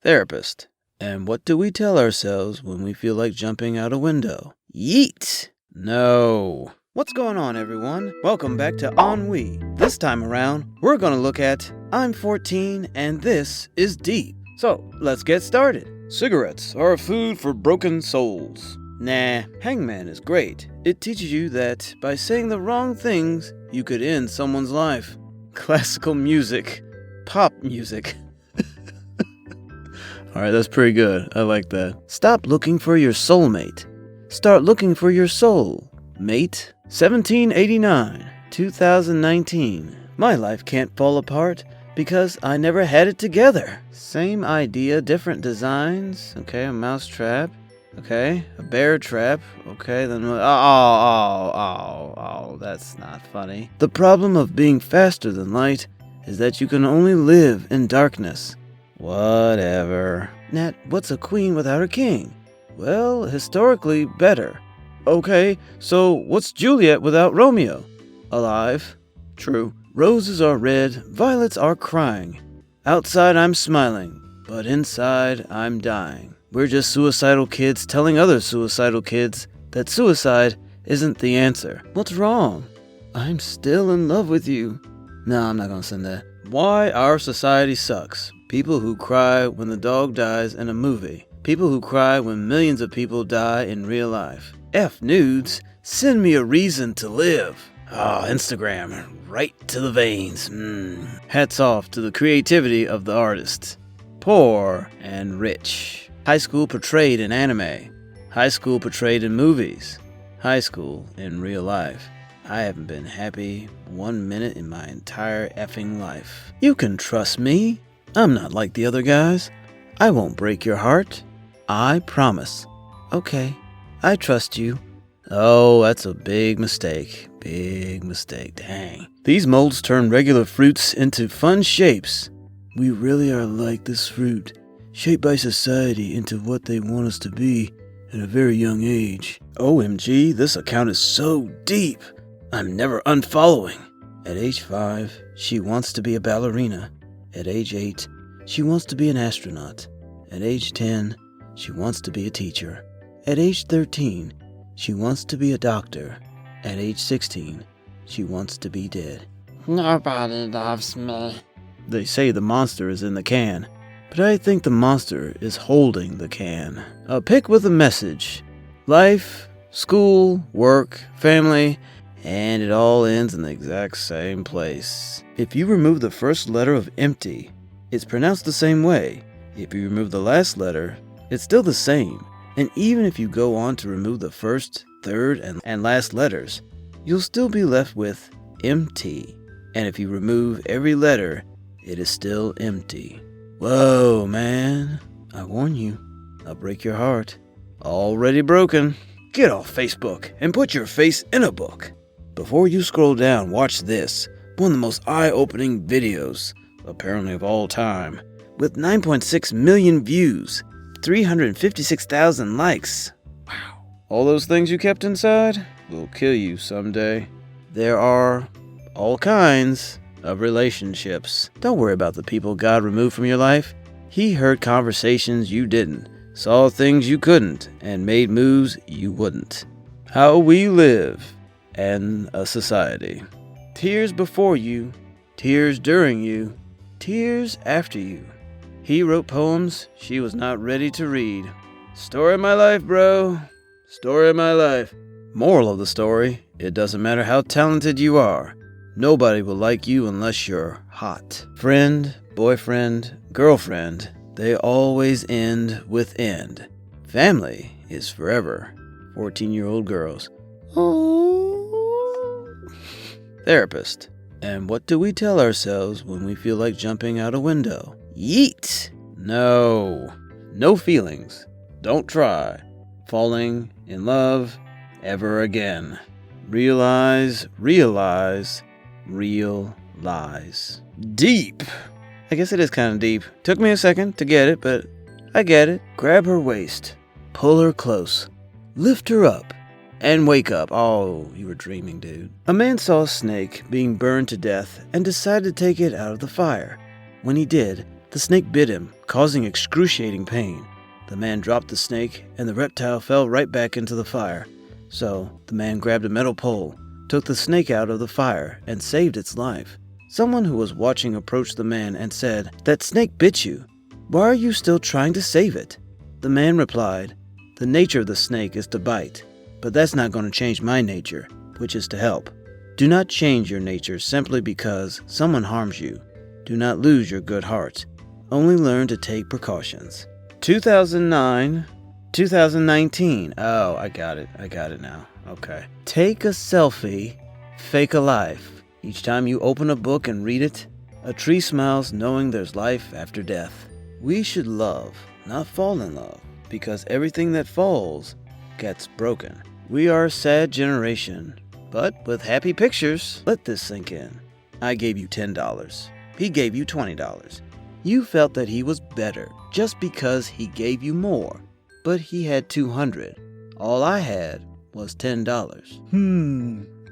Therapist. And what do we tell ourselves when we feel like jumping out a window? Yeet! No. What's going on, everyone? Welcome back to Ennui. This time around, we're gonna look at I'm 14 and this is deep. So, let's get started. Cigarettes are a food for broken souls. Nah, Hangman is great. It teaches you that by saying the wrong things, you could end someone's life. Classical music. Pop music. Alright, that's pretty good. I like that. Stop looking for your soulmate. Start looking for your soul. Mate. 1789. 2019. My life can't fall apart because I never had it together. Same idea, different designs. Okay, a mouse trap. Okay, a bear trap. Okay, then... Oh, that's not funny. The problem of being faster than light is that you can only live in darkness. Whatever. Nat, what's a queen without a king? Well, historically, better. Okay, so what's Juliet without Romeo? Alive. True. Roses are red, violets are crying. Outside I'm smiling, but inside I'm dying. We're just suicidal kids telling other suicidal kids that suicide isn't the answer. What's wrong? I'm still in love with you. No, I'm not gonna send that. Why our society sucks. People who cry when the dog dies in a movie. People who cry when millions of people die in real life. F nudes, send me a reason to live. Instagram, right to the veins. Hats off to the creativity of the artists. Poor and rich. High school portrayed in anime. High school portrayed in movies. High school in real life. I haven't been happy 1 minute in my entire effing life. You can trust me. I'm not like the other guys. I won't break your heart. I promise. Okay, I trust you. Oh, that's a big mistake. Big mistake, dang. These molds turn regular fruits into fun shapes. We really are like this fruit, shaped by society into what they want us to be at a very young age. OMG, this account is so deep. I'm never unfollowing. At age 5, she wants to be a ballerina. At age 8, she wants to be an astronaut. At age 10, she wants to be a teacher. At age 13, she wants to be a doctor. At age 16, she wants to be dead. Nobody loves me. They say the monster is in the can, but I think the monster is holding the can. A pick with a message. Life, school, work, family, and it all ends in the exact same place. If you remove the first letter of empty, it's pronounced the same way. If you remove the last letter, it's still the same. And even if you go on to remove the first, third, and last letters, you'll still be left with empty. And if you remove every letter, it is still empty. Whoa, man. I warn you, I'll break your heart. Already broken. Get off Facebook and put your face in a book. Before you scroll down, watch this. One of the most eye-opening videos, apparently of all time, with 9.6 million views, 356,000 likes. Wow. All those things you kept inside will kill you someday. There are all kinds of relationships. Don't worry about the people God removed from your life. He heard conversations you didn't, saw things you couldn't, and made moves you wouldn't. How we live and a society. Tears before you, tears during you, tears after you. He wrote poems she was not ready to read. Story of my life, bro. Story of my life. Moral of the story, it doesn't matter how talented you are. Nobody will like you unless you're hot. Friend, boyfriend, girlfriend, they always end with end. Family is forever. 14-year-old girls. Therapist. And what do we tell ourselves when we feel like jumping out a window? Yeet! No. No feelings. Don't try. Falling in love ever again. Realize, real lies. Deep. I guess it is kind of deep. Took me a second to get it, but I get it. Grab her waist. Pull her close. Lift her up. And wake up. Oh, you were dreaming, dude. A man saw a snake being burned to death and decided to take it out of the fire. When he did, The snake bit him, causing excruciating pain. The man dropped the snake, and the reptile fell right back into the fire. So, the man grabbed a metal pole, took the snake out of the fire, and saved its life. Someone who was watching approached the man and said, "That snake bit you. Why are you still trying to save it?" The man replied, "The nature of the snake is to bite, but that's not going to change my nature, which is to help. Do not change your nature simply because someone harms you. Do not lose your good heart. Only learn to take precautions." 2019. Oh, I got it now. Okay. Take a selfie, fake a life. Each time you open a book and read it, a tree smiles knowing there's life after death. We should love, not fall in love, because everything that falls gets broken. We are a sad generation, but with happy pictures. Let this sink in. I gave you $10. He gave you $20. You felt that he was better just because he gave you more, but he had $200. All I had was $10.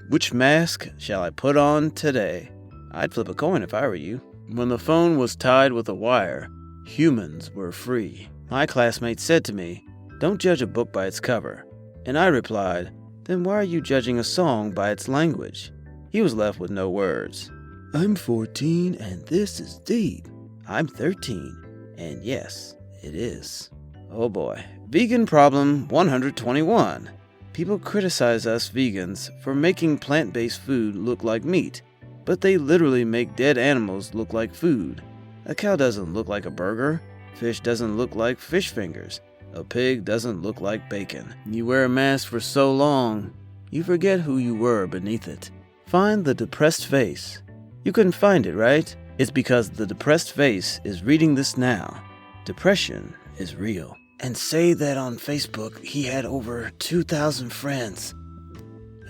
Which mask shall I put on today? I'd flip a coin if I were you. When the phone was tied with a wire, humans were free. My classmate said to me, "Don't judge a book by its cover." And I replied, "Then why are you judging a song by its language?" He was left with no words. I'm 14 and this is deep. I'm 13, and yes, it is. Oh boy. Vegan problem 121. People criticize us vegans for making plant-based food look like meat, but they literally make dead animals look like food. A cow doesn't look like a burger. Fish doesn't look like fish fingers. A pig doesn't look like bacon. You wear a mask for so long, you forget who you were beneath it. Find the depressed face. You couldn't find it, right? It's because the depressed face is reading this now. Depression is real. And say that on Facebook he had over 2,000 friends.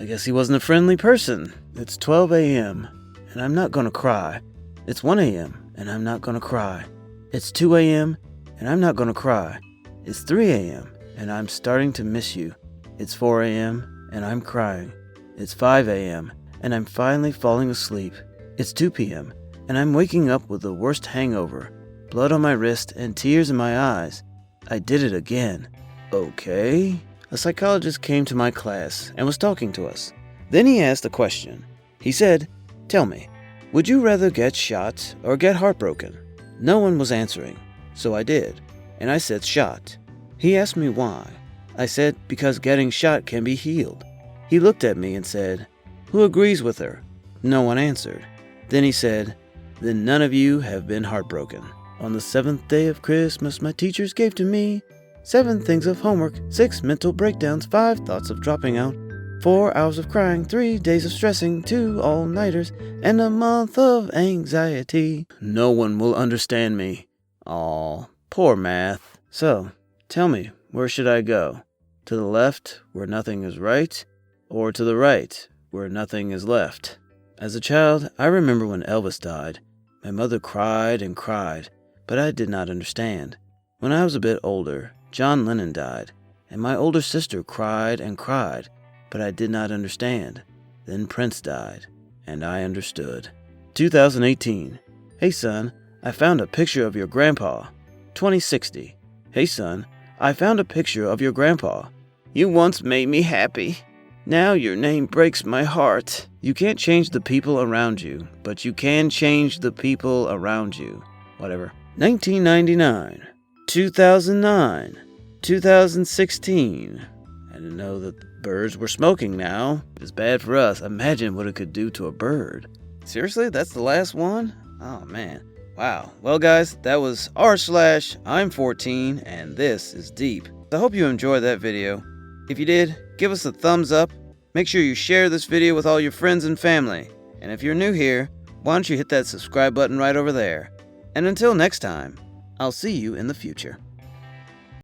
I guess he wasn't a friendly person. It's 12 a.m. and I'm not gonna cry. It's 1 a.m. and I'm not gonna cry. It's 2 a.m. and I'm not gonna cry. It's 3 a.m. and I'm starting to miss you. It's 4 a.m. and I'm crying. It's 5 a.m. and I'm finally falling asleep. It's 2 p.m. and I'm waking up with the worst hangover, blood on my wrist and tears in my eyes. I did it again. Okay. A psychologist came to my class and was talking to us. Then he asked a question. He said, "Tell me, would you rather get shot or get heartbroken?" No one was answering, so I did, and I said shot. He asked me why. I said because getting shot can be healed. He looked at me and said, "Who agrees with her?" No one answered. Then he said, "Then none of you have been heartbroken. On the 7th day of Christmas, my teachers gave to me 7 things of homework, 6 mental breakdowns, 5 thoughts of dropping out, 4 hours of crying, 3 days of stressing, 2 all-nighters, and a month of anxiety. No one will understand me." Aw, poor math. So, tell me, where should I go? To the left, where nothing is right, or to the right, where nothing is left? As a child, I remember when Elvis died. My mother cried and cried, but I did not understand. When I was a bit older, John Lennon died, and my older sister cried and cried, but I did not understand. Then Prince died, and I understood. 2018. Hey son, I found a picture of your grandpa. 2060. Hey son, I found a picture of your grandpa. You once made me happy. Now your name breaks my heart. You can't change the people around you, but you can change the people around you. Whatever. 1999, 2009, 2016. I didn't know that birds were smoking now. It's bad for us. Imagine what it could do to a bird. Seriously? That's the last one? Oh, man. Wow. Well, guys, that was r/I'm 14, and this is deep. I hope you enjoyed that video. If you did, give us a thumbs up. Make sure you share this video with all your friends and family. And if you're new here, why don't you hit that subscribe button right over there? And until next time, I'll see you in the future.